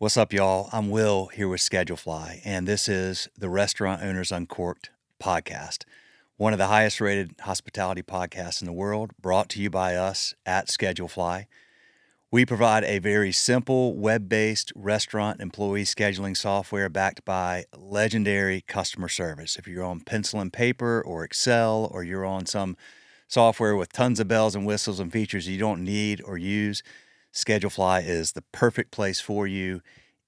What's up, y'all? I'm Will here with Schedulefly, and this is the Restaurant Owners Uncorked podcast, one of the highest rated hospitality podcasts in the world, brought to you by us at Schedulefly. We provide a very simple web-based restaurant employee scheduling software backed by legendary customer service. If you're on pencil and paper or Excel, or you're on some software with tons of bells and whistles and features you don't need or use, Schedulefly is the perfect place for you.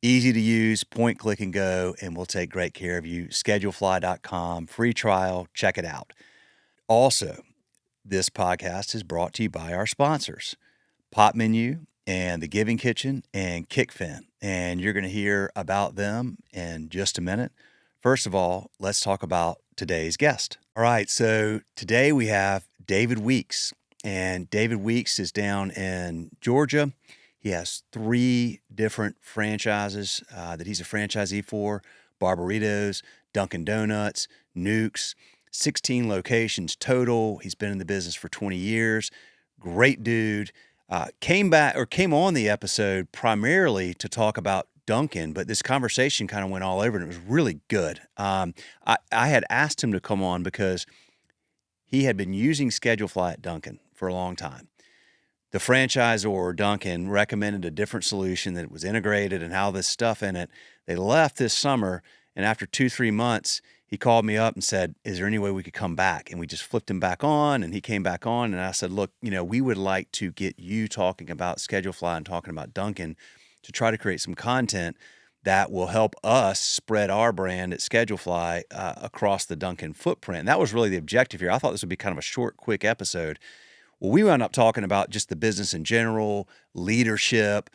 Easy to use, point, click, and go, and we'll take great care of you. Schedulefly.com, free trial, check it out. Also, this podcast is brought to you by our sponsors, Pop Menu and The Giving Kitchen and Kickfin, and you're going to hear about them in just a minute. First of all, let's talk about today's guest. All right, so today we have David Weeks, and David Weeks is down in Georgia. He has 3 different franchises that he's a franchisee for: Barberitos, Dunkin Donuts, Newks, 16 locations total. He's been in the business for 20 years. Great dude. Came on the episode primarily to talk about Dunkin, but this conversation kind of went all over and it was really good. I had asked him to come on because he had been using Schedulefly at Dunkin for a long time. The franchisor, Dunkin, recommended a different solution that was integrated and how this stuff in it. They left this summer, and after 2-3 months, he called me up and said, is there any way we could come back? And we just flipped him back on, and he came back on, and I said, look, we would like to get you talking about Schedulefly and talking about Dunkin to try to create some content that will help us spread our brand at Schedulefly across the Dunkin footprint. And that was really the objective here. I thought this would be kind of a short, quick episode. Well, we wound up talking about just the business in general, leadership,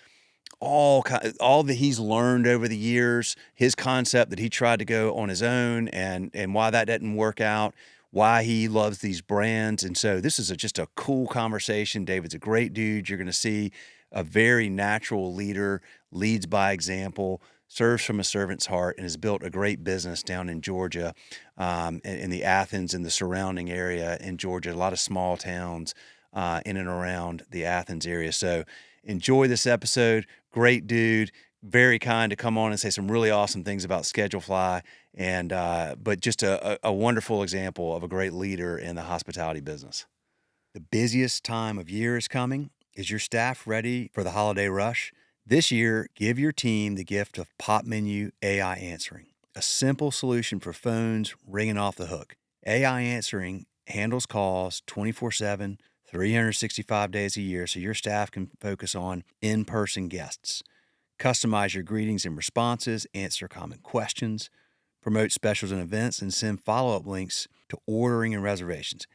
all that he's learned over the years, his concept that he tried to go on his own, and why that didn't work out, why he loves these brands. And so this is just a cool conversation. David's a great dude. You're going to see a very natural leader, leads by example, serves from a servant's heart, and has built a great business down in Georgia, in the Athens and the surrounding area in Georgia, a lot of small towns in and around the Athens area. So enjoy this episode. Great dude, very kind to come on and say some really awesome things about Schedulefly, and but just a wonderful example of a great leader in the hospitality business. The busiest time of year is coming. Is your staff ready for the holiday rush? This year, give your team the gift of Pop Menu AI Answering, a simple solution for phones ringing off the hook. AI Answering handles calls 24/7, 365 days a year, so your staff can focus on in-person guests. Customize your greetings and responses, answer common questions, promote specials and events, and send follow-up links to ordering and reservations.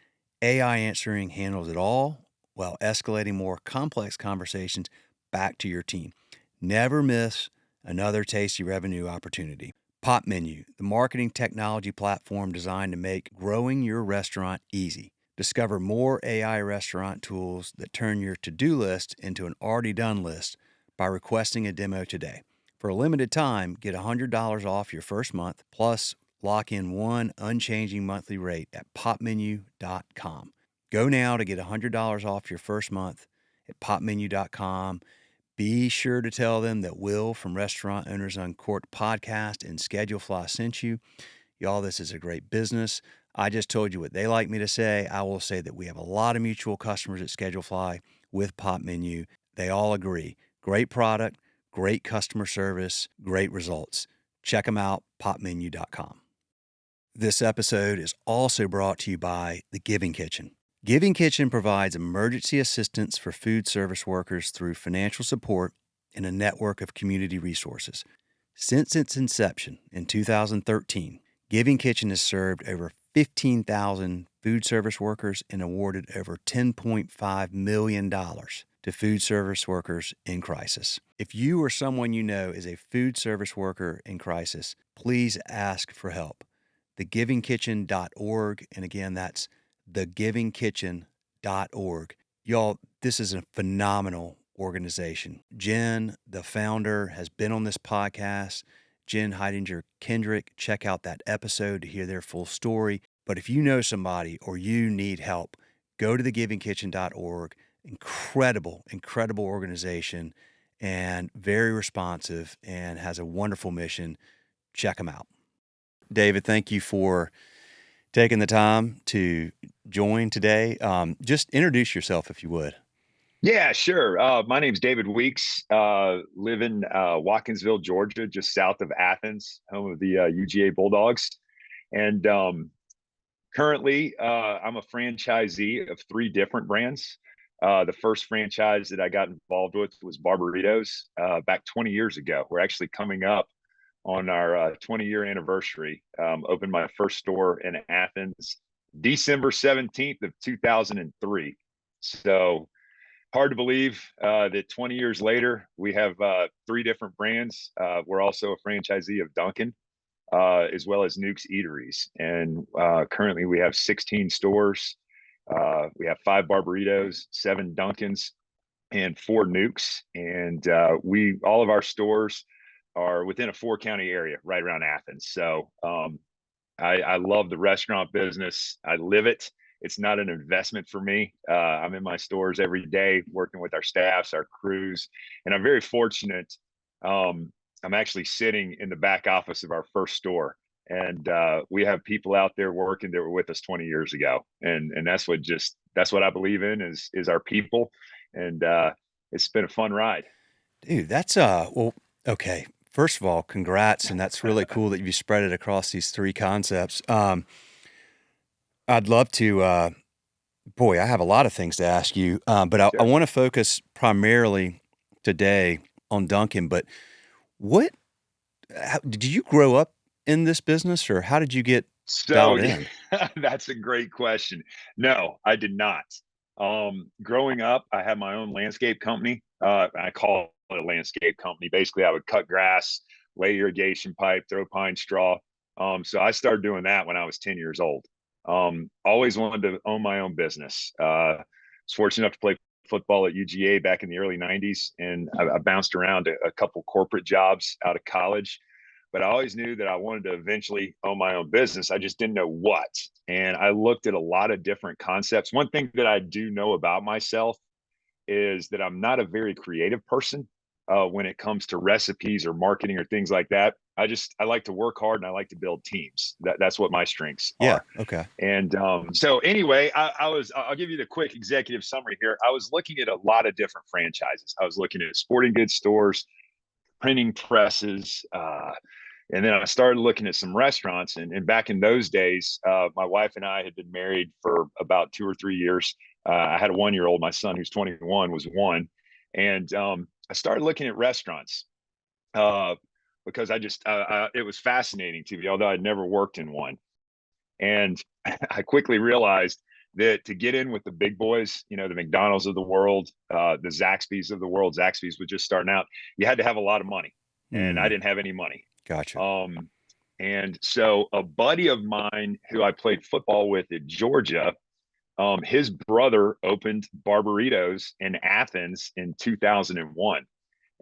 AI Answering handles it all while escalating more complex conversations back to your team. Never miss another tasty revenue opportunity. Pop Menu, the marketing technology platform designed to make growing your restaurant easy. Discover more AI restaurant tools that turn your to-do list into an already done list by requesting a demo today. For a limited time, get $100 off your first month, plus lock in one unchanging monthly rate at popmenu.com. Go now to get $100 off your first month at popmenu.com. Be sure to tell them that Will from Restaurant Owners Uncorked podcast and Schedulefly sent you. Y'all, this is a great business. I just told you what they like me to say. I will say that we have a lot of mutual customers at Schedulefly with Pop Menu. They all agree. Great product, great customer service, great results. Check them out, popmenu.com. This episode is also brought to you by The Giving Kitchen. Giving Kitchen provides emergency assistance for food service workers through financial support and a network of community resources. Since its inception in 2013, Giving Kitchen has served over 15,000 food service workers and awarded over $10.5 million to food service workers in crisis. If you or someone you know is a food service worker in crisis, please ask for help. thegivingkitchen.org, and again, that's thegivingkitchen.org. Y'all, this is a phenomenal organization. Jen, the founder, has been on this podcast. Jen Heidinger Kendrick, check out that episode to hear their full story. But if you know somebody or you need help, go to thegivingkitchen.org. Incredible organization. and very responsive and has a wonderful mission. Check them out. David, thank you for taking the time to join today. Just introduce yourself if you would. Yeah, sure. My name's David Weeks. Live in Watkinsville, Georgia, just south of Athens, home of the UGA Bulldogs. And currently, I'm a franchisee of three different brands. The first franchise that I got involved with was Barberitos back 20 years ago. We're actually coming up on our 20-year anniversary. Opened my first store in Athens, December 17th of 2003. So hard to believe that 20 years later, we have three different brands. We're also a franchisee of Dunkin, as well as Newk's Eateries. And currently we have 16 stores. We have 5 Barberitos, 7 Dunkins, and 4 Newks. And all of our stores are within a 4-county area right around Athens. So I love the restaurant business. I live it. It's not an investment for me. I'm in my stores every day, working with our staffs, our crews, and I'm very fortunate. I'm actually sitting in the back office of our first store, and we have people out there working that were with us 20 years ago, and that's what I believe in is our people, and it's been a fun ride. Dude, that's well, okay. First of all, congrats, and that's really cool that you spread it across these three concepts. I'd love to, boy, I have a lot of things to ask you, but I Sure. want to focus primarily today on Dunkin'. But what did you grow up in this business, or how did you get So dialed yeah, in? that's a great question. No, I did not. Growing up, I had my own landscape company. I call it a landscape company. Basically, I would cut grass, lay irrigation pipe, throw pine straw. So I started doing that when I was 10 years old. Always wanted to own my own business. Was fortunate enough to play football at UGA back in the early 90s, and I bounced around a couple corporate jobs out of college, but I always knew that I wanted to eventually own my own business. I just didn't know what. And I looked at a lot of different concepts. One thing that I do know about myself is that I'm not a very creative person when it comes to recipes or marketing or things like that. I like to work hard and I like to build teams. That's what my strengths Yeah. are. Okay. And so anyway, I'll give you the quick executive summary here. I was looking at a lot of different franchises. I was looking at sporting goods stores, printing presses, and then I started looking at some restaurants. And back in those days, my wife and I had been married for about 2 or 3 years. I had a 1-year-old. My son, who's 21, was 1. And I started looking at restaurants uh, because it was fascinating to me, although I'd never worked in one. And I quickly realized that to get in with the big boys, the McDonald's of the world, the Zaxby's of the world, Zaxby's was just starting out, you had to have a lot of money. And I Hmm. didn't have any money. Gotcha. And so a buddy of mine who I played football with at Georgia, his brother opened Barberitos in Athens in 2001.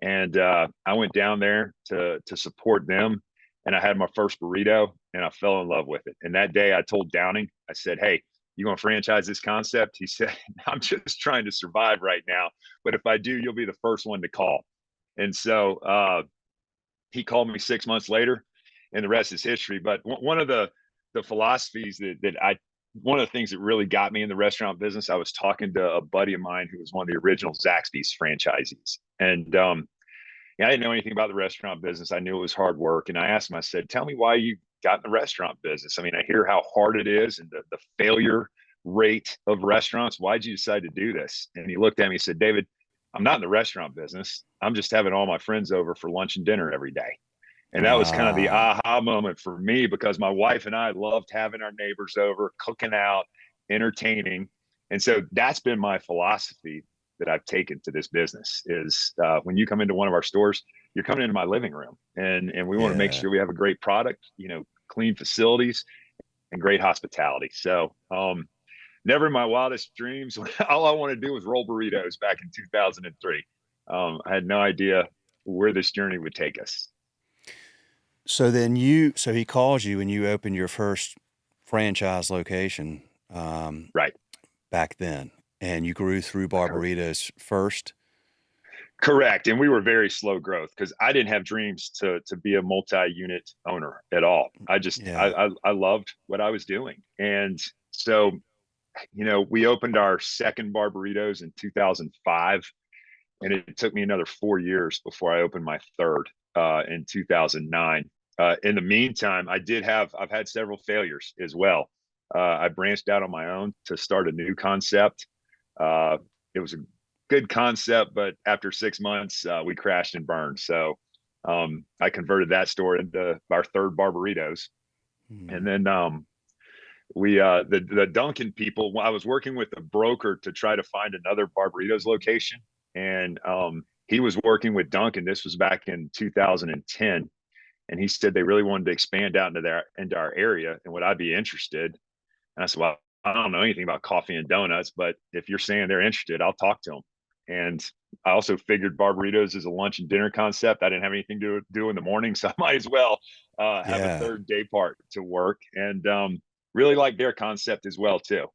And I went down there to support them. And I had my first burrito and I fell in love with it. And that day I told Downing, I said, "Hey, you going to franchise this concept?" He said, "I'm just trying to survive right now. But if I do, you'll be the first one to call." And so he called me 6 months later, and the rest is history. But one of the philosophies one of the things that really got me in the restaurant business, I was talking to a buddy of mine who was one of the original Zaxby's franchisees, and yeah, I didn't know anything about the restaurant business. I knew it was hard work, and I asked him. I said, "Tell me why you got in the restaurant business. I mean, I hear how hard it is and the failure rate of restaurants. Why'd you decide to do this?" And he looked at me and said, "David, I'm not in the restaurant business. I'm just having all my friends over for lunch and dinner every day." And that was kind of the Ah, aha moment for me because my wife and I loved having our neighbors over, cooking out, entertaining. And so that's been my philosophy that I've taken to this business is when you come into one of our stores, you're coming into my living room, and we want to make yeah. sure we have a great product, clean facilities and great hospitality. So never in my wildest dreams, all I want to do was roll burritos back in 2003. I had no idea where this journey would take us. So he calls you and you open your first franchise location, um, Right. back then, and you grew through Barberitos first. Correct. And we were very slow growth because I didn't have dreams to be a multi-unit owner at all. Yeah. I loved what I was doing. And so, we opened our second Barberitos in 2005, and it took me another 4 years before I opened my third in 2009. In the meantime, I've had several failures as well. I branched out on my own to start a new concept. It was a good concept, but after 6 months, we crashed and burned. So I converted that store into our third Barberitos. Hmm. And then we the Dunkin people. I was working with a broker to try to find another Barberitos location, and he was working with Dunkin. This was back in 2010, and he said they really wanted to expand out into our area, and would I be interested? And I said, well, I don't know anything about coffee and donuts, but if you're saying they're interested, I'll talk to them. And I also figured Barberitos is a lunch and dinner concept. I didn't have anything to do in the morning, so I might as well have a Yeah. third day part to work. And really like their concept as well too.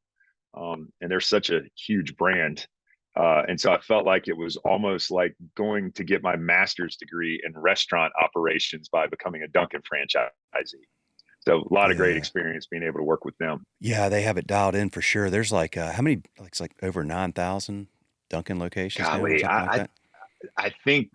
And they're such a huge brand. And so I felt like it was almost like going to get my master's degree in restaurant operations by becoming a Dunkin' franchisee. So a lot of great Yeah. experience being able to work with them. Yeah, they have it dialed in for sure. There's like how many? Like, it's like over 9,000 Dunkin' locations now, or Golly, something like that. I think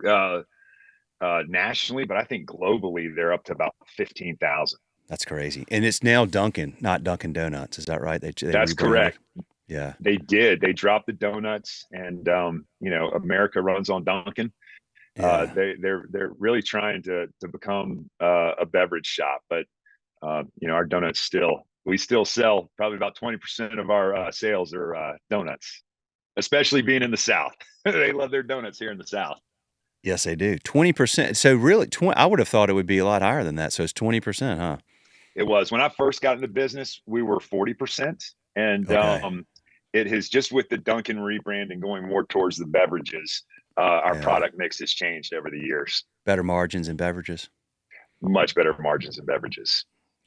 nationally, but I think globally they're up to about 15,000. That's crazy. And it's now Dunkin', not Dunkin' Donuts. Is that right? They That's rebranded. correct. Yeah. They did. They dropped the donuts, and America runs on Dunkin'. Yeah. They're really trying to become a beverage shop, but our donuts we still sell probably about 20% of our sales are donuts, especially being in the South. They love their donuts here in the South. Yes, they do. 20%. So really, 20, I would have thought it would be a lot higher than that. So it's 20%, huh? It was when I first got into business, we were 40%. And Okay. it has just with the Dunkin' rebranding going more towards the beverages, our Yeah. product mix has changed over the years. Better margins in beverages. Much better margins in beverages.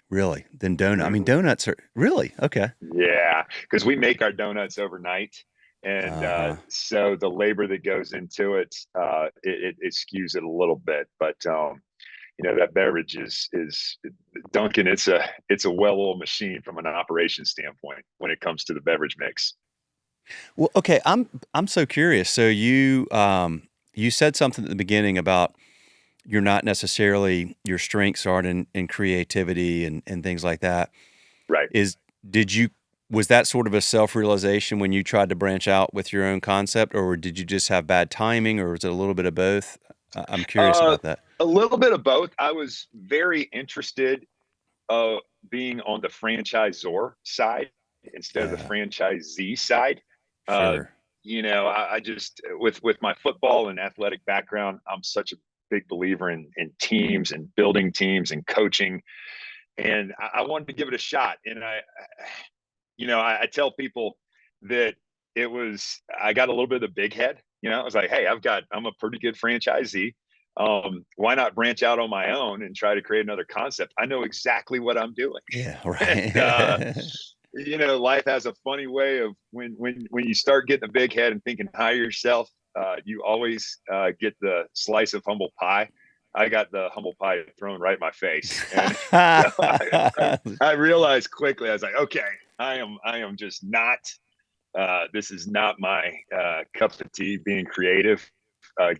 Really? Than donut. I mean, Mm-hmm. donuts are really okay. Yeah, because we make our donuts overnight, and Uh-huh. so the labor that goes into it, it skews it a little bit. But that beverage is Dunkin'. It's a well-oiled machine from an operation standpoint when it comes to the beverage mix. Well, okay, I'm so curious. So you said something at the beginning about you're not necessarily your strengths aren't in creativity and things like that. Right. Is did you was that sort of a self-realization when you tried to branch out with your own concept, or did you just have bad timing, or was it a little bit of both? I'm curious Uh, about that. a little bit of both. I was very interested uh, being on the franchisor side instead of the Yeah, franchisee side. Uh, sure. I just with my football and athletic background, I'm such a big believer in teams and building teams and coaching, and I wanted to give it a shot. And I tell people that I got a little bit of the big head. I was like, hey, I'm a pretty good franchisee. Why not branch out on my own and try to create another concept? I know exactly what I'm doing. Yeah, And right. life has a funny way of when you start getting a big head and thinking higher yourself, you always get the slice of humble pie. I got the humble pie thrown right in my face, and so I realized quickly. I was like, okay, I am just not. This is not my cup of tea. Being creative.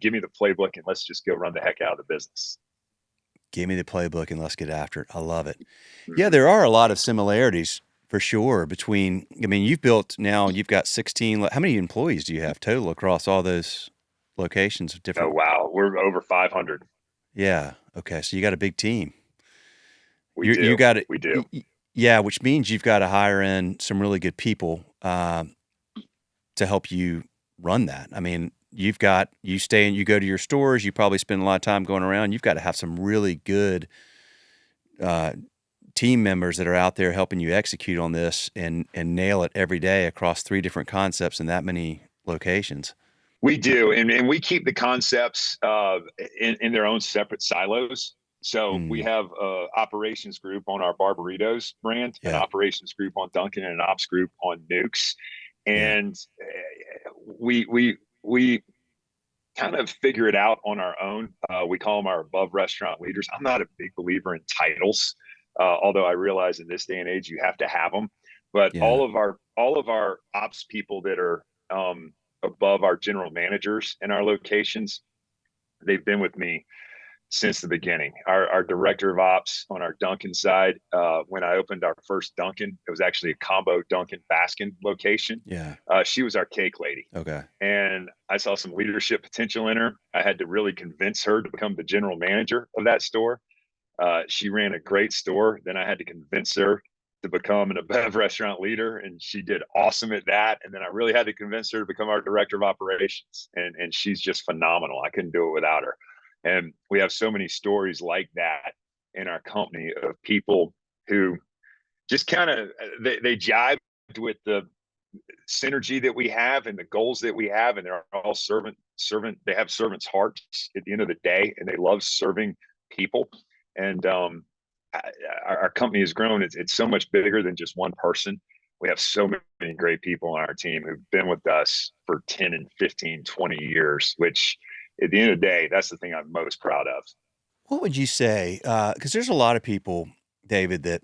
Give me the playbook and let's just go run the heck out of the business. Give me the playbook and let's get after it. I love it. Yeah, Mm-hmm. there are a lot of similarities for sure between, I mean, you've got 16, how many employees do you have total across all those locations of Oh different? wow, we're over 500. Yeah. Okay. So you got a big team. We You do. got it. We do. Yeah, which means you've got to hire in some really good people to help you run that. I mean, you go to your stores, you probably spend a lot of time going around. You've got to have some really good uh, team members that are out there helping you execute on this and nail it every day across three different concepts in that many locations. We do, and we keep the concepts in their own separate silos. So we Mm, have operations group on our Barberitos brand, an yeah, operations group on Dunkin', and an ops group on Newks. yeah, And we kind of figure it out on our own. We call them our above restaurant leaders. I'm not a big believer in titles, although I realize in this day and age you have to have them. But Yeah. all of our ops people that are above our general managers in our locations, they've been with me since the beginning. Our director of ops on our Dunkin side, when I opened our first Dunkin, it was actually a combo Dunkin Baskin location. Yeah. She was our cake lady. Okay. And I saw some leadership potential in her. I had to really convince her to become the general manager of that store. She ran a great store. Then I had to convince her to become an above restaurant leader, and she did awesome at that. And then I really had to convince her to become our director of operations, and she's just phenomenal. I couldn't do it without her. And we have so many stories like that in our company of people who just kind of they jibed with the synergy that we have and the goals that we have, and they're all servant. They have servants' hearts at the end of the day, and they love serving people. And our company has grown. It's so much bigger than just one person. We have so many great people on our team who've been with us for 10 and 15, 20 years, which at the end of the day, that's the thing I'm most proud of. What would you say? Because there's a lot of people, David, that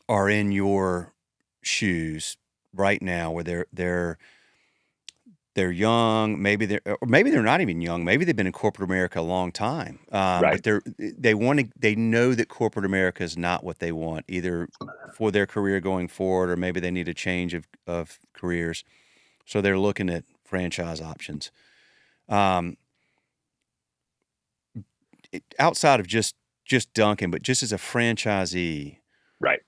are in your shoes right now, where they're young, maybe they're not even young. Maybe they've been in corporate America a long time, but Right. they know that corporate America is not what they want, either for their career going forward, or maybe they need a change of careers. So they're looking at franchise options. Um, Outside of just Dunkin', but just as a franchisee, Right.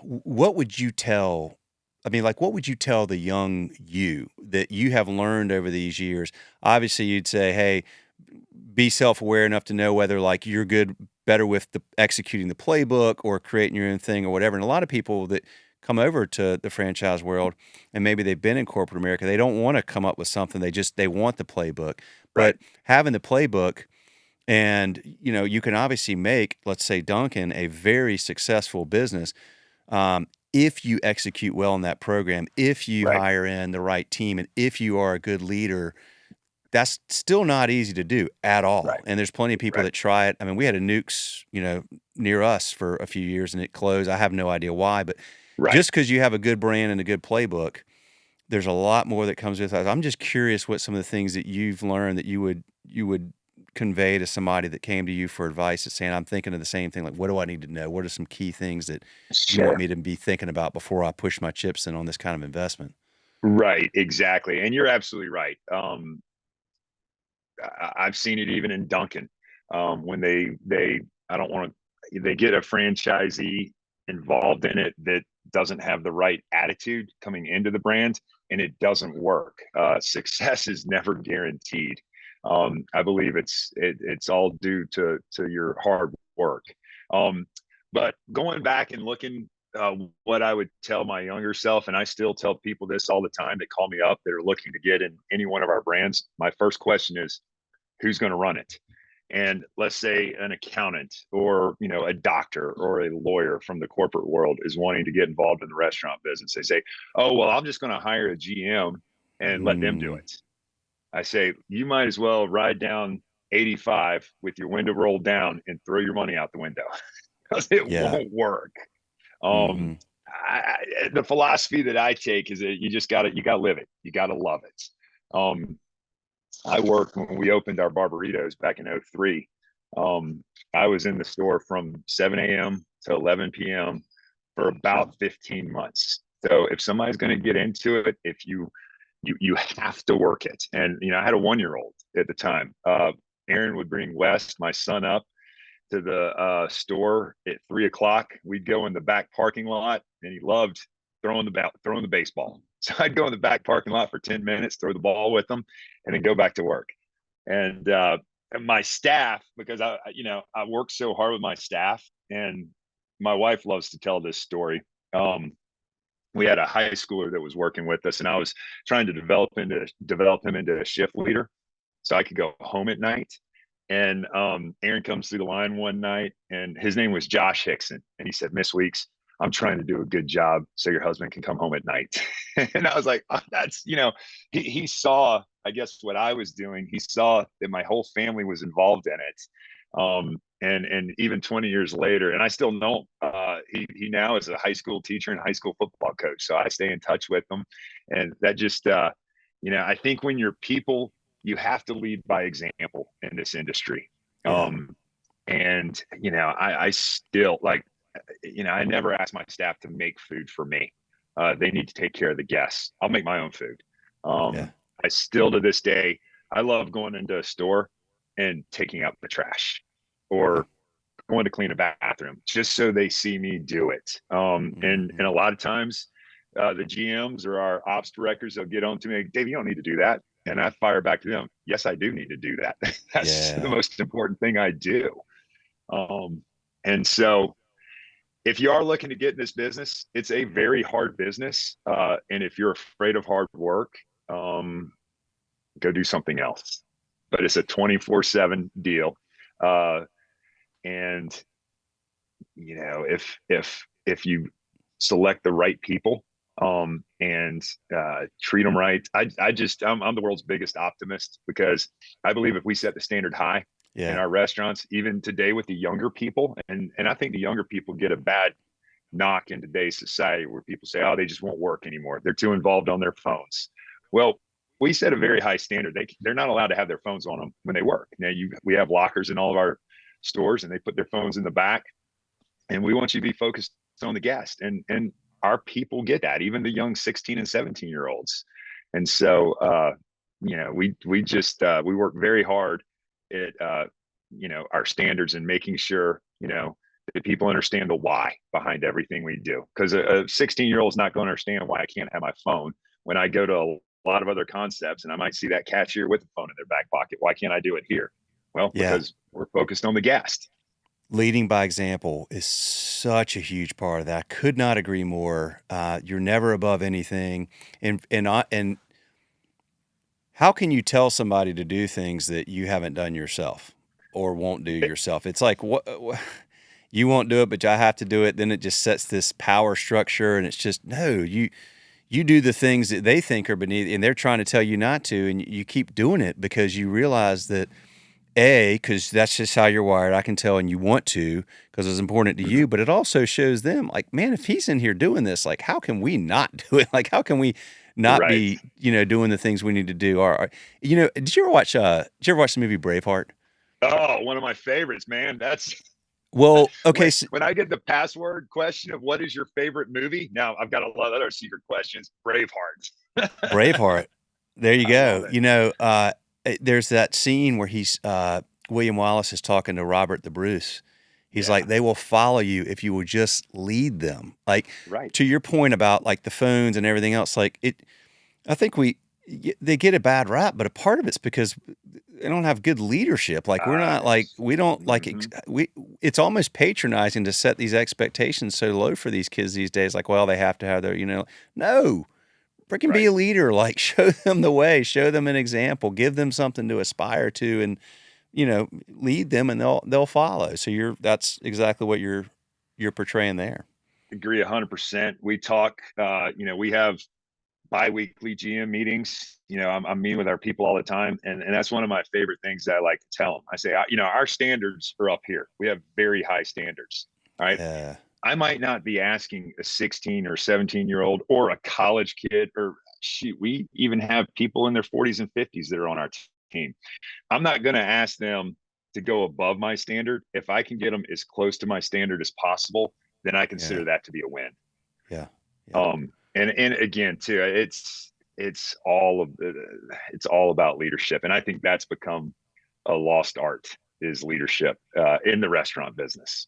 what would you tell? I mean, like, what would you tell the young you that you have learned over these years? Obviously, you'd say, "Hey, be self-aware enough to know whether, like, you're better with the executing the playbook or creating your own thing or whatever." And a lot of people that come over to the franchise world, and maybe they've been in corporate America, they don't want to come up with something. They want the playbook. Right. But having the playbook, and you can obviously make, let's say, Dunkin' a very successful business, if you execute well in that program, if you Right. hire in the right team, and if you are a good leader. That's still not easy to do at all. Right. And there's plenty of people Right. that try it. I mean, we had a Newk's, near us for a few years, and it closed. I have no idea why, but Right. just because you have a good brand and a good playbook, there's a lot more that comes with that. I'm just curious what some of the things that you've learned that you would convey to somebody that came to you for advice, that's saying, I'm thinking of the same thing. Like, what do I need to know? What are some key things that you want Sure. me to be thinking about before I push my chips in on this kind of investment? Right. Exactly. And you're absolutely right. I've seen it even in Dunkin', when they I don't want to, they get a franchisee involved in it that doesn't have the right attitude coming into the brand, and it doesn't work. Success is never guaranteed. I believe it's all due to your hard work. Um, but going back and looking, what I would tell my younger self, and I still tell people this all the time that call me up that are looking to get in any one of our brands. My first question is, who's going to run it? And let's say an accountant or a doctor or a lawyer from the corporate world is wanting to get involved in the restaurant business. They say, oh, well, I'm just going to hire a GM and let them do Mm, it. I say, you might as well ride down 85 with your window rolled down and throw your money out the window, because it yeah. won't work. Um, Hmm. the philosophy that I take is that you got to live it. You got to love it. Um, I worked when we opened our Barberitos back in '03. Um, I was in the store from 7 a.m. to 11 p.m. for about 15 months. So if somebody's going to get into it, if you have to work it. And I had a 1 year old at the time. Aaron would bring Wes, my son, up to the store at 3 o'clock. We'd go in the back parking lot, and he loved throwing the baseball. So I'd go in the back parking lot for 10 minutes, throw the ball with them, and then go back to work. And my staff, because I work so hard with my staff, and my wife loves to tell this story. We had a high schooler that was working with us, and I was trying to develop him into a shift leader, so I could go home at night. And Aaron comes through the line one night, and his name was Josh Hickson. And he said, Miss Weeks, I'm trying to do a good job so your husband can come home at night. And I was like, oh, that's, he saw I guess what I was doing, he saw that my whole family was involved in it. And even 20 years later, and I still know he now is a high school teacher and high school football coach. So I stay in touch with him. And that just, I think when you're people, you have to lead by example in this industry. Yeah. And, I still like, I never ask my staff to make food for me. They need to take care of the guests. I'll make my own food. Yeah. I still to this day, I love going into a store and taking out the trash Yeah. or going to clean a bathroom just so they see me do it. And a lot of times, the GMs or our ops directors, they'll get on to me, Dave, you don't need to do that. And I fire back to them, yes, I do need to do that. That's the Yeah. most important thing I do. And so if you are looking to get in this business, it's a very hard business. And if you're afraid of hard work, go do something else. But it's a 24/7 deal. And if you select the right people, and treat them right, I'm the world's biggest optimist, because I believe if we set the standard high in Yeah. our restaurants, even today with the younger people, and I think the younger people get a bad knock in today's society, where people say, oh, they just won't work anymore, they're too involved on their phones. Well, we set a very high standard. They're not allowed to have their phones on them when they work. Now we have lockers in all of our stores, and they put their phones in the back, and we want you to be focused on the guest. And our people get that, even the young 16 and 17-year-olds. And so we work very hard at our standards, and making sure that people understand the why behind everything we do. Because a 16-year-old is not going to understand why I can't have my phone when I go to a lot of other concepts, and I might see that cashier with a phone in their back pocket. Why can't I do it here? Well, Yeah. because we're focused on the guest. Leading by example is such a huge part of that. I could not agree more. You're never above anything. And how can you tell somebody to do things that you haven't done yourself or won't do yourself? It's like, what you won't do it, but I have to do it. Then it just sets this power structure, and it's just, no, you do the things that they think are beneath, and they're trying to tell you not to, and you keep doing it because you realize that, because that's just how you're wired, I can tell, and you want to because it's important to you, but it also shows them, like, man, if he's in here doing this, like, how can we not do it? Like, how can we not Right. be, doing the things we need to do? Did you ever watch the movie Braveheart? Oh, one of my favorites, man. That's Well, okay, when I get the password question of what is your favorite movie. Now I've got a lot of other secret questions. Braveheart. Braveheart. There you I love go. it. There's that scene where William Wallace is talking to Robert the Bruce. He's like, they will follow you if you will just lead them. Like, Right. to your point about like the phones and everything else, like I think they get a bad rap, but a part of it's because they don't have good leadership. Like, we're not like, we don't like, it's almost patronizing to set these expectations so low for these kids these days. Like, well, they have to have their, no. Freaking be a leader, like, show them the way, show them an example, give them something to aspire to, and, lead them, and they'll follow. So that's exactly what you're portraying there. Agree 100%. We talk, we have bi-weekly GM meetings. I'm meeting with our people all the time. And that's one of my favorite things that I like to tell them. I say, our standards are up here. We have very high standards. All right. Yeah. I might not be asking a 16 or 17-year-old or a college kid, or shoot, we even have people in their 40s and 50s that are on our team. I'm not going to ask them to go above my standard. If I can get them as close to my standard as possible, then I consider that to be a win. Yeah. And again, too, it's all about leadership, and I think that's become a lost art, is leadership in the restaurant business.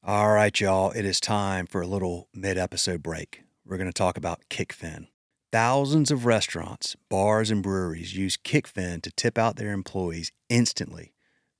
All right, y'all, it is time for a little mid-episode break. We're going to talk about Kickfin. Thousands of restaurants, bars, and breweries use Kickfin to tip out their employees instantly.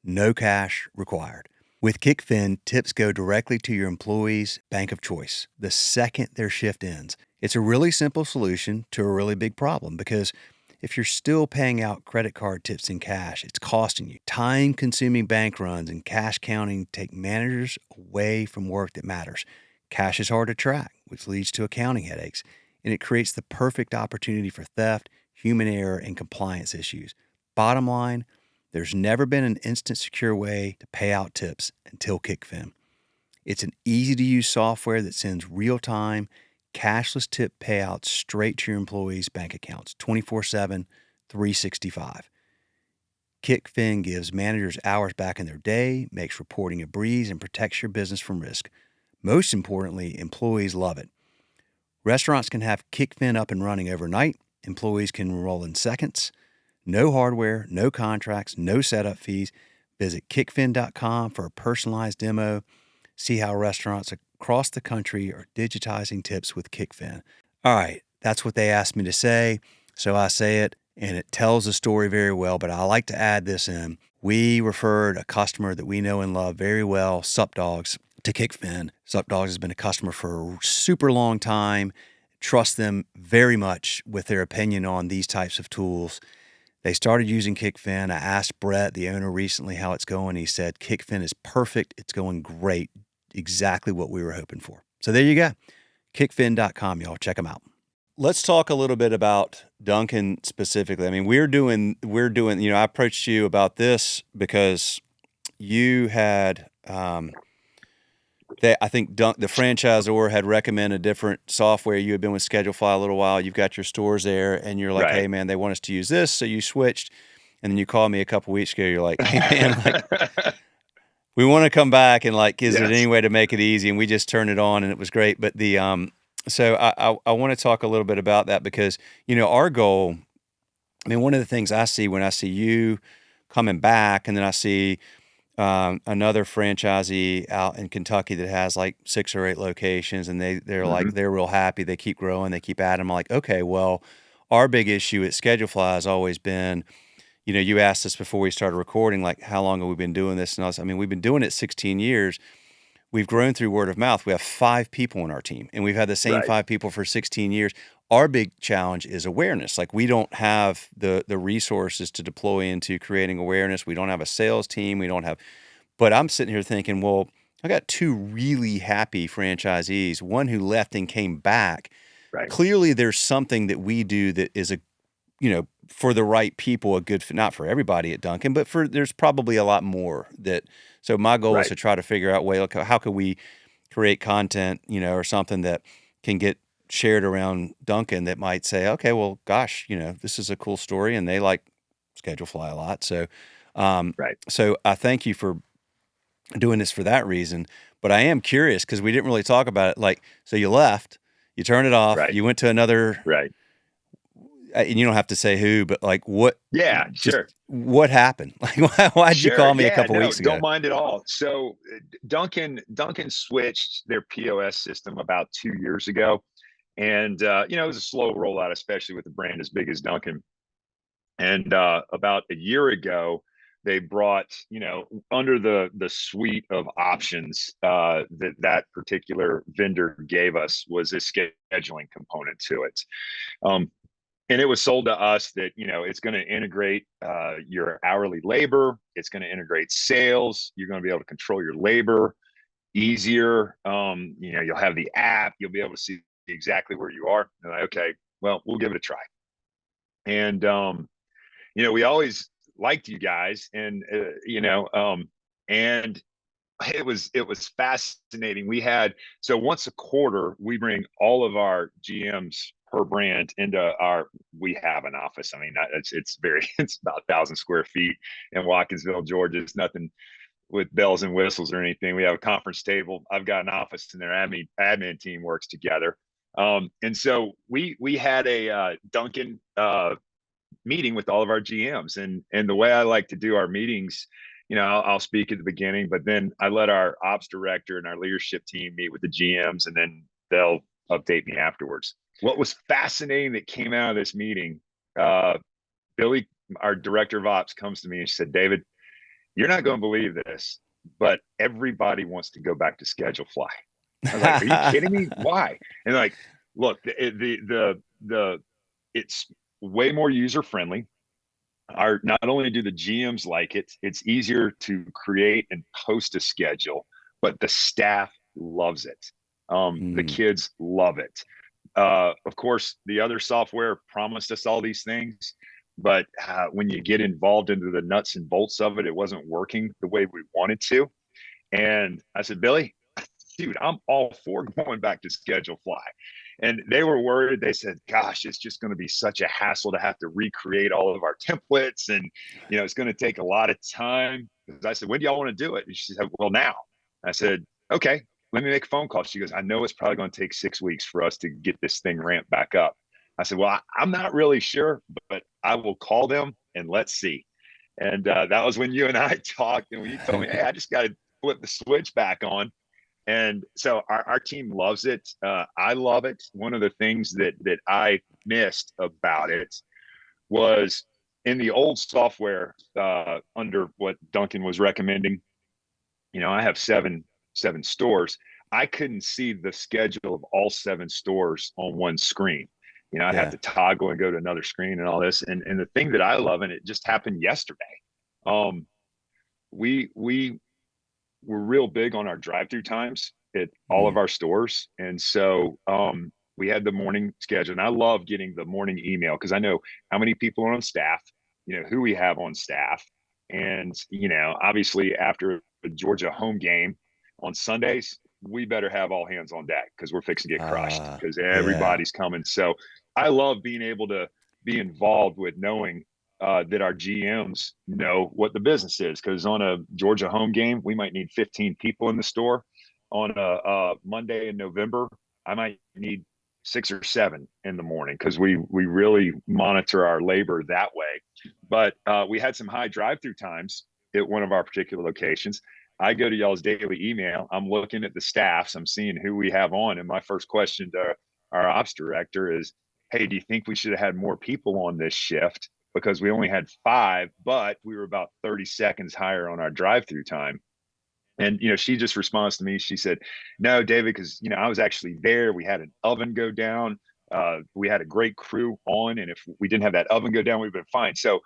No cash required. With Kickfin, tips go directly to your employees' bank of choice the second their shift ends. It's a really simple solution to a really big problem, because if you're still paying out credit card tips in cash, it's costing you. Time-consuming bank runs and cash counting take managers away from work that matters. Cash is hard to track, which leads to accounting headaches, and it creates the perfect opportunity for theft, human error, and compliance issues. Bottom line, there's never been an instant secure way to pay out tips until KickFin. It's an easy-to-use software that sends real-time, cashless tip payouts straight to your employees' bank accounts 24/7, 365. KickFin gives managers hours back in their day, makes reporting a breeze, and protects your business from risk. Most importantly, employees love it. Restaurants can have KickFin up and running overnight. Employees can enroll in seconds. No hardware, no contracts, no setup fees. Visit kickfin.com for a personalized demo. See how restaurants across the country are digitizing tips with KickFin. All right, that's what they asked me to say, so I say it, and it tells the story very well, but I like to add this in. We referred a customer that we know and love very well, Sup Dogs, to KickFin. Sup Dogs has been a customer for a super long time. Trust them very much with their opinion on these types of tools. They started using KickFin. I asked Brett, the owner, recently how it's going. He said, KickFin is perfect. It's going great. Exactly what we were hoping for. So there you go. Kickfin.com, y'all. Check them out. Let's talk a little bit about Dunkin specifically. I mean, we're doing, I approached you about this because you had, I think the franchisor had recommended different software. You had been with Schedulefly a little while. You've got your stores there, and you're like, hey, man, they want us to use this. So you switched, and then you called me a couple weeks ago. You're like, hey, man, like, we want to come back, and like, is there any way to make it easy? And we just turned it on, and it was great. But so I want to talk a little bit about that because, our goal, I mean, one of the things I see when I see you coming back, and then I see another franchisee out in Kentucky that has like 6 or 8 locations, and they're like, they're real happy. They keep growing. They keep adding. I'm like, okay, well, our big issue at Schedulefly has always been, you asked us before we started recording, like, how long have we been doing this? And I mean, we've been doing it 16 years. We've grown through word of mouth. We have 5 people in our team, and we've had the same 5 people for 16 years. Our big challenge is awareness. Like, we don't have the resources to deploy into creating awareness. We don't have a sales team. But I'm sitting here thinking, well, I got 2 really happy franchisees, one who left and came back. Right. Clearly there's something that we do that is for the right people, a good fit, not for everybody at Dunkin, but there's probably a lot more that. So my goal is to try to figure out how can we create content, or something that can get shared around Dunkin that might say, okay, well, gosh, this is a cool story, and they like Schedulefly a lot. So, so I thank you for doing this for that reason. But I am curious because we didn't really talk about it. Like, so you left, you turned it off, you went to another. And you don't have to say who, but like what? Yeah, sure. What happened? Like, why'd you call me a couple weeks ago? Don't mind at all. So Dunkin switched their POS system about 2 years ago. And, it was a slow rollout, especially with a brand as big as Dunkin. And about a year ago, they brought, under the suite of options that particular vendor gave us was a scheduling component to it. And it was sold to us that, it's going to integrate your hourly labor. It's going to integrate sales. You're going to be able to control your labor easier. You'll have the app. You'll be able to see exactly where you are. And like, okay, well, we'll give it a try. And, we always liked you guys, and, and it was fascinating. So once a quarter, we bring all of our GMs per brand we have an office. I mean, it's about 1,000 square feet in Watkinsville, Georgia. It's nothing with bells and whistles or anything. We have a conference table. I've got an office, and their admin team works together. And so we had a Dunkin meeting with all of our GMs, and the way I like to do our meetings, I'll speak at the beginning, but then I let our ops director and our leadership team meet with the GMs, and then they'll update me afterwards. What was fascinating that came out of this meeting, Billy, our director of ops, comes to me and she said, David, you're not going to believe this, but everybody wants to go back to Schedulefly. I was like, are you kidding me? Why? And like, look, it's way more user friendly. Not only do the GMs like it, it's easier to create and post a schedule, but the staff loves it. The kids love it. of course, the other software promised us all these things, but when you get involved into the nuts and bolts of it, it wasn't working the way we wanted to. And I said, Billy, dude, I'm all for going back to schedule fly. And they were worried. They said, gosh, it's just going to be such a hassle to have to recreate all of our templates. And, it's going to take a lot of time. I said, when do y'all want to do it? And she said, well, now. I said, okay, let me make a phone call. She goes, I know it's probably going to take 6 weeks for us to get this thing ramped back up. I said, well, I'm not really sure, but I will call them and let's see. And that was when you and I talked, and when you told me, hey, I just got to flip the switch back on. And so our team loves it. I love it. One of the things that I missed about it was in the old software under what Dunkin was recommending. I have seven stores. I couldn't see the schedule of all 7 stores on one screen. I'd have Yeah. to toggle and go to another screen and all this. And the thing that I love, and it just happened yesterday. We we're real big on our drive-through times at all of Mm. our stores. And so we had the morning schedule. And I love getting the morning email because I know how many people are on staff, who we have on staff. And, obviously after a Georgia home game on Sundays, we better have all hands on deck because we're fixing to get crushed because Yeah. everybody's coming. So I love being able to be involved with knowing that our GMs know what the business is. Because on a Georgia home game, we might need 15 people in the store. On a Monday in November, I might need 6 or 7 in the morning because we really monitor our labor that way. But we had some high drive-through times at one of our particular locations. I go to y'all's daily email. I'm looking at the staffs. I'm seeing who we have on. And my first question to our ops director is, hey, do you think we should have had more people on this shift? Because we only had 5, but we were about 30 seconds higher on our drive-through time. And she just responds to me. She said, "No, David, because I was actually there. We had an oven go down. We had a great crew on, and if we didn't have that oven go down, we'd been fine." So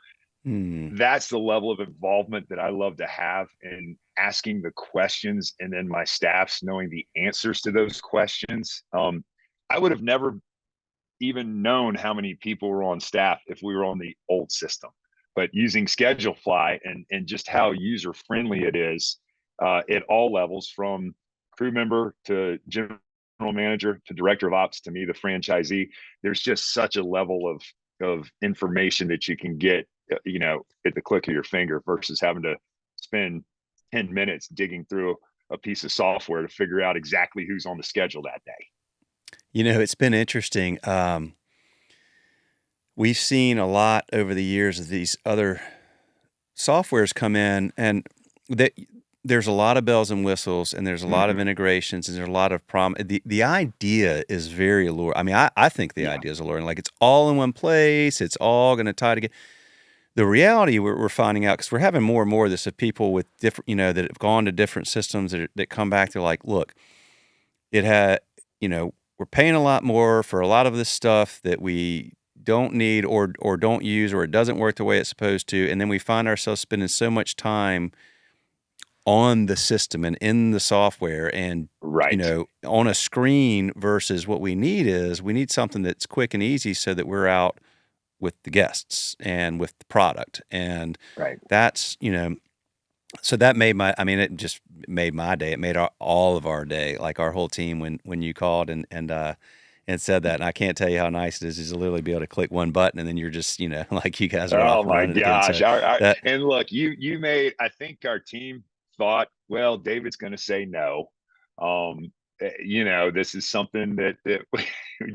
Mm. that's the level of involvement that I love to have in asking the questions, and then my staff's knowing the answers to those questions. I would have never even known how many people were on staff if we were on the old system. But using Schedulefly and just how user friendly it is at all levels, from crew member to general manager to director of ops to me, the franchisee, there's just such a level of information that you can get, at the click of your finger versus having to spend 10 minutes digging through a piece of software to figure out exactly who's on the schedule that day. It's been interesting. We've seen a lot over the years of these other softwares come in, and that there's a lot of bells and whistles, and there's a lot of Mm-hmm. integrations, and there's a lot of the idea is very alluring. I mean, I think the Yeah. idea is alluring. Like, it's all in one place. It's all going to tie together. The reality we're finding out, because we're having more and more of this, of people with different, that have gone to different systems that come back. They're like, look, it had, we're paying a lot more for a lot of this stuff that we don't need or don't use, or it doesn't work the way it's supposed to. And then we find ourselves spending so much time on the system and in the software and, Right. on a screen, versus what we need something that's quick and easy so that we're out with the guests and with the product. And Right. that's, so that made it just made my day. It made all of our day, like our whole team, when you called and said that. And I can't tell you how nice it is just to literally be able to click one button and then you're just, like, you guys are Oh off and my running again. gosh. So that, And look, you made, I think our team thought, well, David's going to say no. This is something that we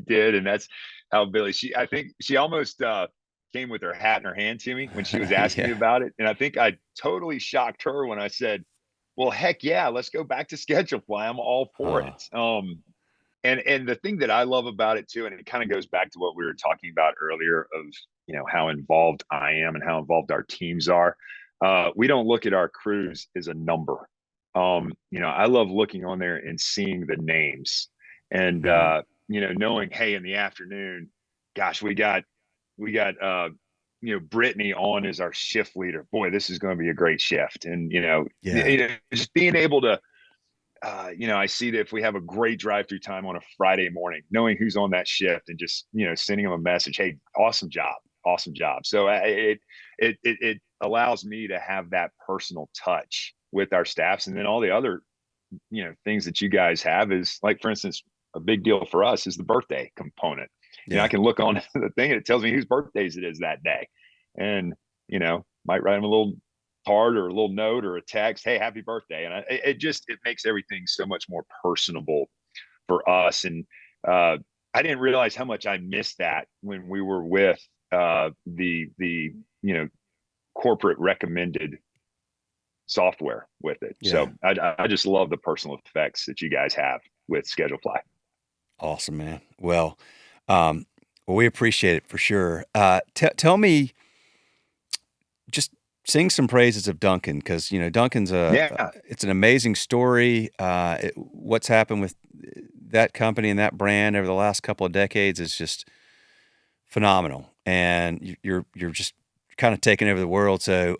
did. And that's how Billy, I think she almost came with her hat in her hand to me when she was asking me yeah, about it. And I think I totally shocked her when I said, well, heck yeah, let's go back to schedule fly. I'm all for uh, it. And the thing that I love about it too, and it kind of goes back to what we were talking about earlier of how involved I am and how involved our teams are. We don't look at our crews as a number. I love looking on there and seeing the names, and mm, knowing, hey, in the afternoon, gosh, we got Brittany on as our shift leader. Boy, this is going to be a great shift, and yeah, just being able to I see that if we have a great drive-through time on a Friday morning, knowing who's on that shift and just, sending them a message, hey, awesome job, awesome job. So it allows me to have that personal touch with our staffs, and then all the other, things that you guys have is like, for instance, a big deal for us is the birthday component. I Yeah. can look on the thing and it tells me whose birthdays it is that day, and might write them a little card or a little note or a text, hey, happy birthday. And it makes everything so much more personable for us. And I didn't realize how much I missed that when we were with the corporate recommended software with it. Yeah. So I just love the personal effects that you guys have with Schedulefly. Awesome, man. Um, well, we appreciate it for sure. Tell me, just sing some praises of Dunkin', because Dunkin's Yeah. it's an amazing story. What's happened with that company and that brand over the last couple of decades is just phenomenal, and you're just kind of taking over the world. So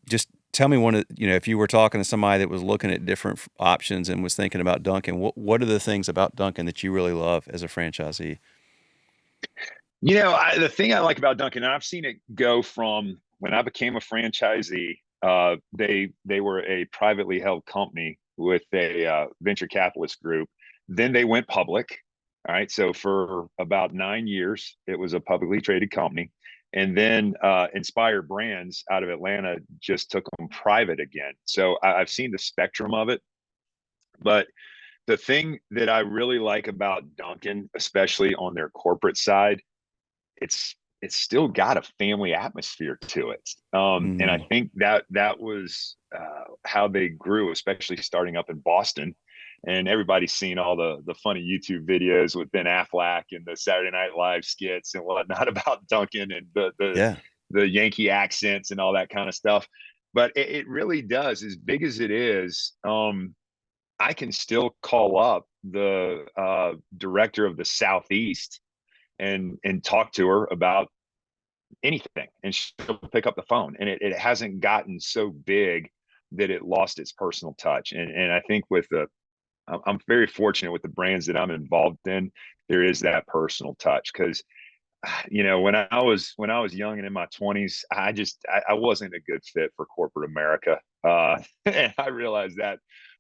just tell me if you were talking to somebody that was looking at different options and was thinking about Dunkin', what are the things about Dunkin' that you really love as a franchisee? The thing I like about Dunkin', and I've seen it go from when I became a franchisee. They were a privately held company with a venture capitalist group. Then they went public. All right, so for about 9 years, it was a publicly traded company, and then Inspire Brands out of Atlanta just took them private again. So I've seen the spectrum of it, but the thing that I really like about Dunkin', especially on their corporate side, it's still got a family atmosphere to it, and I Mm, think that was how they grew, especially starting up in Boston. And everybody's seen all the funny YouTube videos with Ben Affleck and the Saturday Night Live skits and whatnot about Duncan and yeah, the Yankee accents and all that kind of stuff. But it really does, as big as it is. I can still call up the director of the Southeast and talk to her about anything, and she'll pick up the phone. And it hasn't gotten so big that it lost its personal touch. And I think I'm very fortunate with the brands that I'm involved in. There is that personal touch because when I was young and in my 20s, I wasn't a good fit for corporate America, and I realized that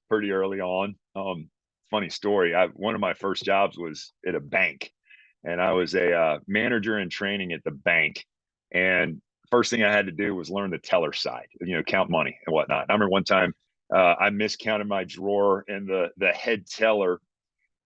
pretty early on. Funny story: one of my first jobs was at a bank, and I was a manager in training at the bank. And first thing I had to do was learn the teller side, count money and whatnot. I remember one time I miscounted my drawer, and the head teller,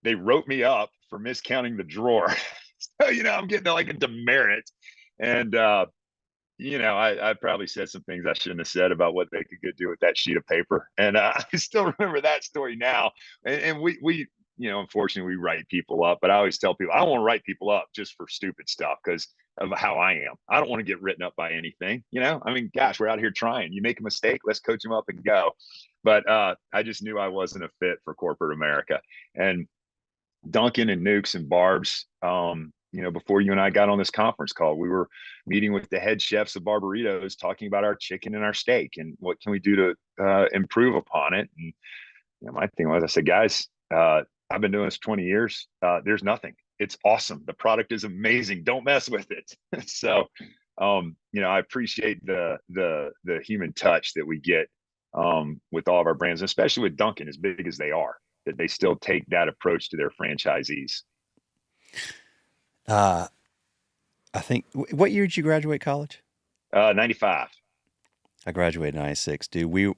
they wrote me up for miscounting the drawer. So, I'm getting like a demerit. And, I probably said some things I shouldn't have said about what they could do with that sheet of paper. And I still remember that story now. And we, unfortunately, we write people up, but I always tell people I don't want to write people up just for stupid stuff because of how I am. I don't want to get written up by anything. I mean, gosh, we're out here trying. You make a mistake, let's coach them up and go. But I just knew I wasn't a fit for corporate America. And Dunkin' and Newks and Barb's, before you and I got on this conference call, we were meeting with the head chefs of Barberitos, talking about our chicken and our steak and what can we do to improve upon it. And my thing was, I said, guys, I've been doing this 20 years. There's nothing. It's awesome. The product is amazing. Don't mess with it. So, I appreciate the human touch that we get with all of our brands, especially with Dunkin', as big as they are, that they still take that approach to their franchisees. uh, I think. What year did you graduate college? 95. I graduated in '96, dude. We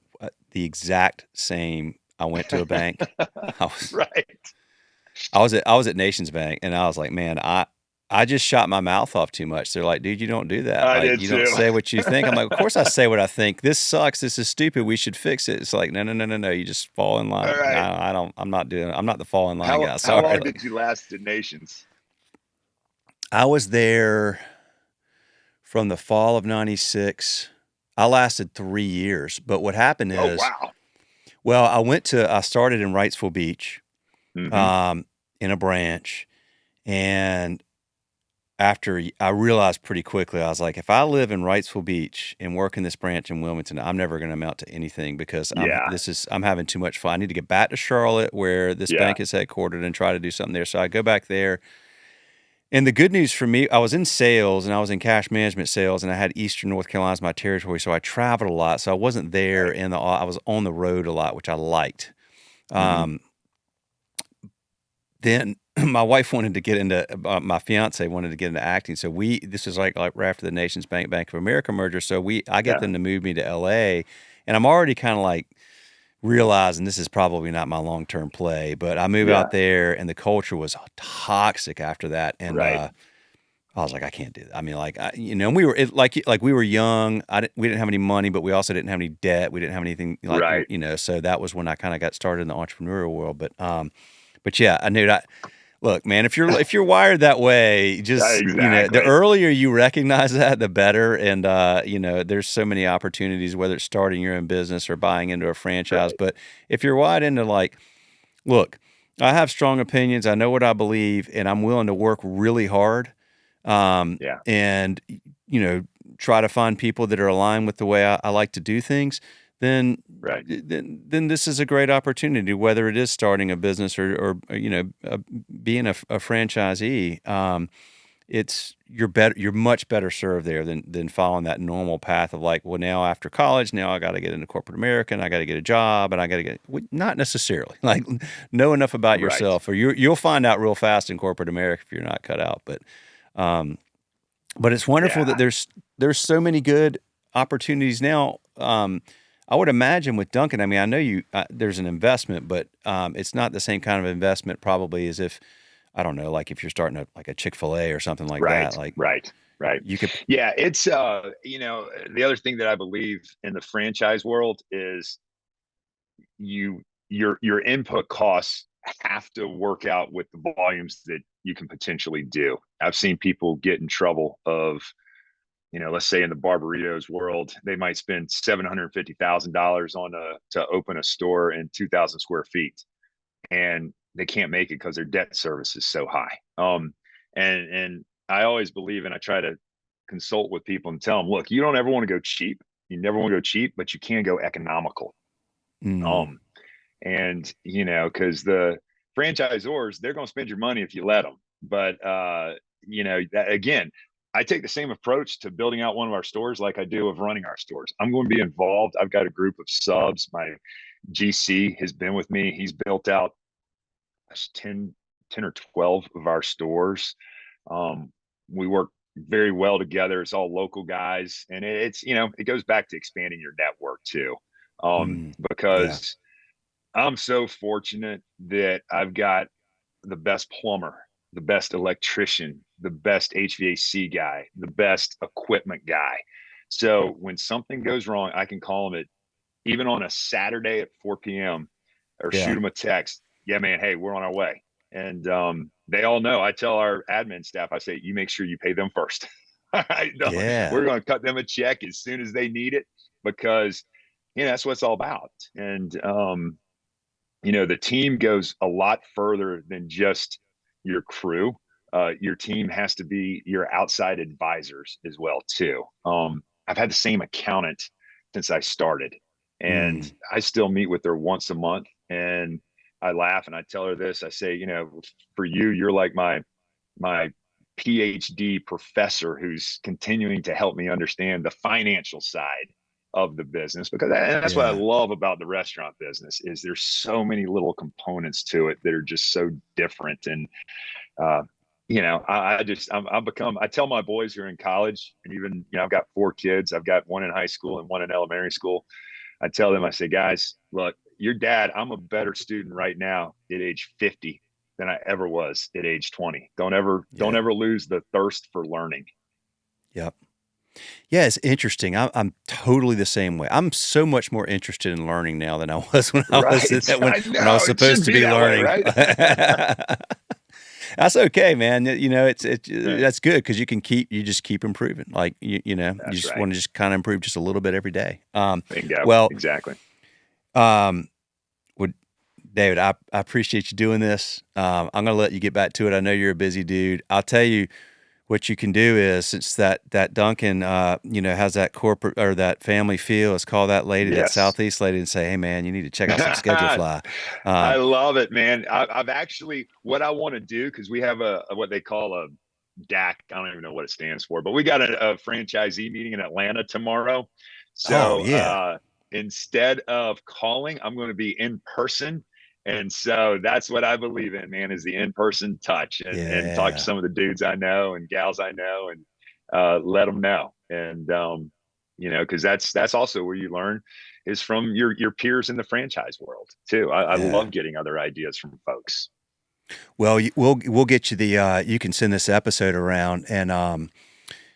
the exact same. I went to a bank. I was Right. I was at Nations Bank, and I was like, man, I just shot my mouth off too much. They're like, dude, you don't do that. I Like, did you don't too. say what you think. I'm like, of course I say what I think. This sucks. This is stupid. We should fix it. It's like, no, no, no, no, no. You just fall in All line. No, right. I don't. I'm not doing. I'm not the fall in line How guy. how Sorry. long Like, did you last at Nations? I was there from the fall of '96. I lasted 3 years. But what happened Oh is, wow. well, I started in Wrightsville Beach, Hmm. um, in a branch, and after I realized pretty quickly, I was like, if I live in Wrightsville Beach and work in this branch in Wilmington, I'm never going to amount to anything because Yeah. I'm having too much fun. I need to get back to Charlotte where this Yeah. bank is headquartered and try to do something there. So I go back there. And the good news for me, I was in sales and I was in cash management sales, and I had Eastern North Carolina as my territory, so I traveled a lot. So I wasn't there Right. I was on the road a lot, which I liked. Hmm. Um, then my wife wanted to get into my fiance wanted to get into acting, so this is like right after the Nations Bank of America merger. So I get Yeah. them to move me to L.A., and I'm already kind of like realizing this is probably not my long term play. But I move Yeah. out there, and the culture was toxic after that, and Right. I was like, I can't do that. I mean, like, we were like we were young. We didn't have any money, but we also didn't have any debt. We didn't have anything like, Right. so that was when I kind of got started in the entrepreneurial world. But yeah, I knew that. Look, man, if you're wired that way, Yeah, just, the exactly. earlier you recognize that, the better. And there's so many opportunities, whether it's starting your own business or buying into a franchise. Right. But if you're wired into like, look, I have strong opinions. I know what I believe, and I'm willing to work really hard, Yeah. and try to find people that are aligned with the way I like to do things. Then, Right. then this is a great opportunity, whether it is starting a business or being a franchisee. You're much better served there than following that normal path of like, well, now after college, now I got to get into corporate America and I got to get a job and I got to not necessarily like know enough about Right. yourself, or you'll find out real fast in corporate America if you're not cut out. Um, but it's wonderful that Yeah. there's so many good opportunities now. I would imagine with Dunkin', I mean, I know there's an investment, but it's not the same kind of investment probably as if, I don't know, like if you're starting like a Chick-fil-A or something like that. Right. Like Right. Right. you could, Yeah. It's the other thing that I believe in the franchise world is your input costs have to work out with the volumes that you can potentially do. I've seen people get in trouble of, let's say in the Barberitos world, they might spend $750,000 to open a store in 2,000 square feet, and they can't make it because their debt service is so high. And I always believe, and I try to consult with people and tell them, look, you don't ever want to go cheap. You never want to go cheap, but you can go economical. mm, Um, and because the franchisors, they're going to spend your money if you let them. But again, I take the same approach to building out one of our stores like I do of running our stores. I'm going to be involved. I've got a group of subs. My GC has been with me. He's built out 10 or 12 of our stores. um, we work very well together. It's all local guys, and it goes back to expanding your network too. mm, yeah, Because I'm so fortunate that I've got the best plumber, the best electrician, the best HVAC guy, the best equipment guy. So when something goes wrong, I can call them at even on a Saturday at 4 p.m. or yeah, shoot them a text. Yeah, man. Hey, we're on our way. And they all know. I tell our admin staff, I say, you make sure you pay them first. yeah, We're going to cut them a check as soon as they need it, because that's what it's all about. And the team goes a lot further than just your crew. Your team has to be your outside advisors as well too. I've had the same accountant since I started, and mm, I still meet with her once a month. And I laugh and I tell her this. I say, for you, you're like my PhD professor who's continuing to help me understand the financial side of the business, because that's what I yeah, love about the restaurant business is there's so many little components to it that are just so different. And uh, I tell my boys who are in college, and even I've got 4 kids. I've got one in high school and one in elementary school. I tell them, I say, guys, look, your dad, I'm a better student right now at age 50 than I ever was at age 20. Don't yeah, ever lose the thirst for learning. yep. Yeah, it's interesting. I'm totally the same way. I'm so much more interested in learning now than I was when I was Right. when I when I was know it supposed shouldn't to be be that way, learning. right? That's okay, man. Right. That's good because you just keep improving. Like you That's just right. want to just kind of improve just a little bit every day. Bingo. Well, Exactly. um, would David, I appreciate you doing this. I'm gonna let you get back to it. I know you're a busy dude. I'll tell you, what you can do is, since that Dunkin', has that corporate or that family feel, is call that lady, that Yes. Southeast lady, and say, "Hey, man, you need to check out some Schedule Fly." I Um, love it, man. I've actually, what I want to do, because we have what they call a DAC. I don't even know what it stands for, but we got a franchisee meeting in Atlanta tomorrow. oh So yeah, instead of calling, I'm going to be in person. And so that's what I believe in, man, is the in-person touch, and talk to yeah, some of the dudes I know and gals I know, and let them know. And because that's also where you learn, is from your peers in the franchise world too. I yeah. love getting other ideas from folks. Well, we'll get you the. You can send this episode around and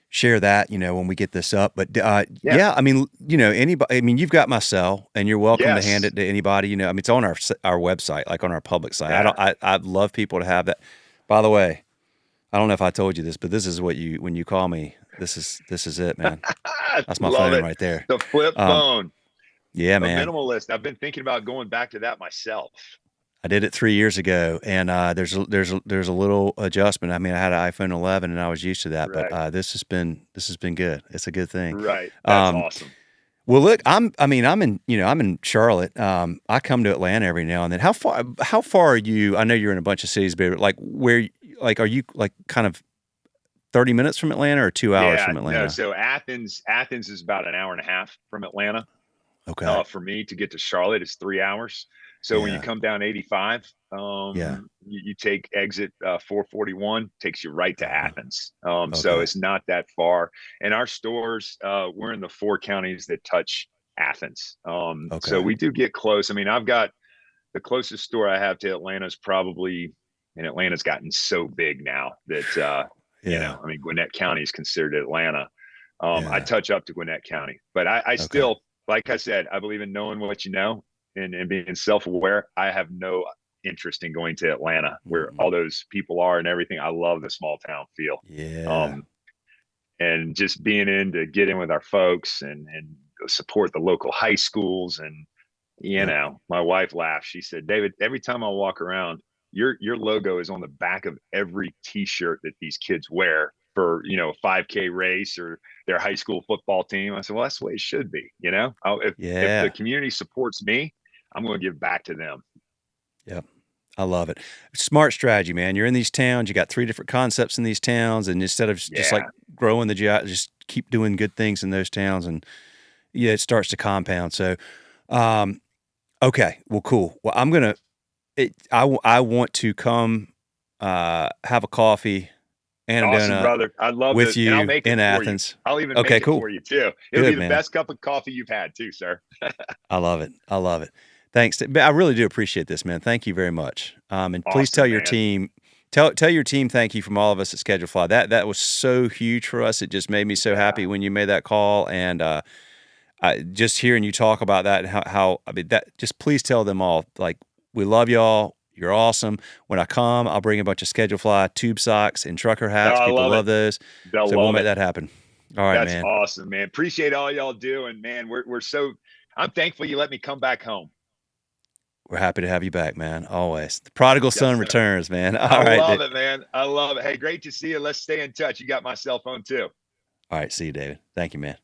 share that, when we get this up. But Yeah. yeah, I mean, anybody. I mean, you've got my cell, and you're welcome to hand Yes. it to anybody. I mean, it's on our website, like on our public site. I Yeah. don't. I'd love people to have that. By the way, I don't know if I told you this, but this is what when you call me. This is it, man. That's my Love phone it. right there. The flip Um, phone, yeah, a man. minimalist. I've been thinking about going back to that myself. I did it 3 years ago, and there's a little adjustment. I mean, I had an iPhone 11, and I was used to that, but Right. this has been good. It's a good thing. Right. That's Um, awesome. well, look, I'm in Charlotte. I come to Atlanta every now and then. How far are you? I know you're in a bunch of cities, but like are you like kind of 30 minutes from Atlanta or 2 hours Yeah. from No. Atlanta? So Athens is about an hour and a half from Atlanta. Okay. For me to get to Charlotte is 3 hours. So when you Yeah. come down 85, Yeah. you take exit 441, takes you right to Uh-huh. Athens. So Okay. it's not that far. And our stores, we're in the four counties that touch Athens. So Okay. we do get close. I mean, I've got the closest store I have to Atlanta is probably, and Atlanta's gotten so big now that, Yeah. I mean, Gwinnett County is considered Atlanta. I Yeah. touch up to Gwinnett County, but I Okay. still, like I said, I believe in knowing what you know, and being self-aware. I have no interest in going to Atlanta where Mm. all those people are and everything. I love the small town feel. Yeah. Um, and just being in to get in with our folks, and support the local high schools. And Yep. my wife laughed. She said, David, every time I walk around, your logo is on the back of every t-shirt that these kids wear for, a 5K race or their high school football team. I said, well, that's the way it should be. If the Yeah. community supports me, I'm going to give back to them. Yep. I love it. Smart strategy, man. You're in these towns. You got three different concepts in these towns, and instead of just like Yeah. growing just keep doing good things in those towns, and yeah, it starts to compound. So, um, okay, well, cool. Well, I want to come, have a coffee and a Awesome, donut brother. I'd love with to, and I'll you make it in for you. Athens. I'll even Okay, make it cool. for you too. It'll be Good, the man. best cup of coffee you've had too, sir. I love it. I love it. Thanks. But I really do appreciate this, man. Thank you very much. And please tell Awesome, your man. team, tell your team thank you from all of us at Schedule Fly. That was so huge for us. It just made me so Yeah. happy when you made that call, and just hearing you talk about that, and how I mean that. Just please tell them all, like, we love y'all. You're awesome. When I come, I'll bring a bunch of Schedule Fly tube socks and trucker Oh, hats. I People love it. love those, They'll so we'll love make it. that happen. All right, That's man. awesome, man. Appreciate all y'all do. And man, we're so, I'm thankful you let me come back home. We're happy to have you back, man. Always. The prodigal Yes, son sir. returns, man. I All right. love it, man. I love it. Hey, great to see you. Let's stay in touch. You got my cell phone too. All right. See you, David. Thank you, man.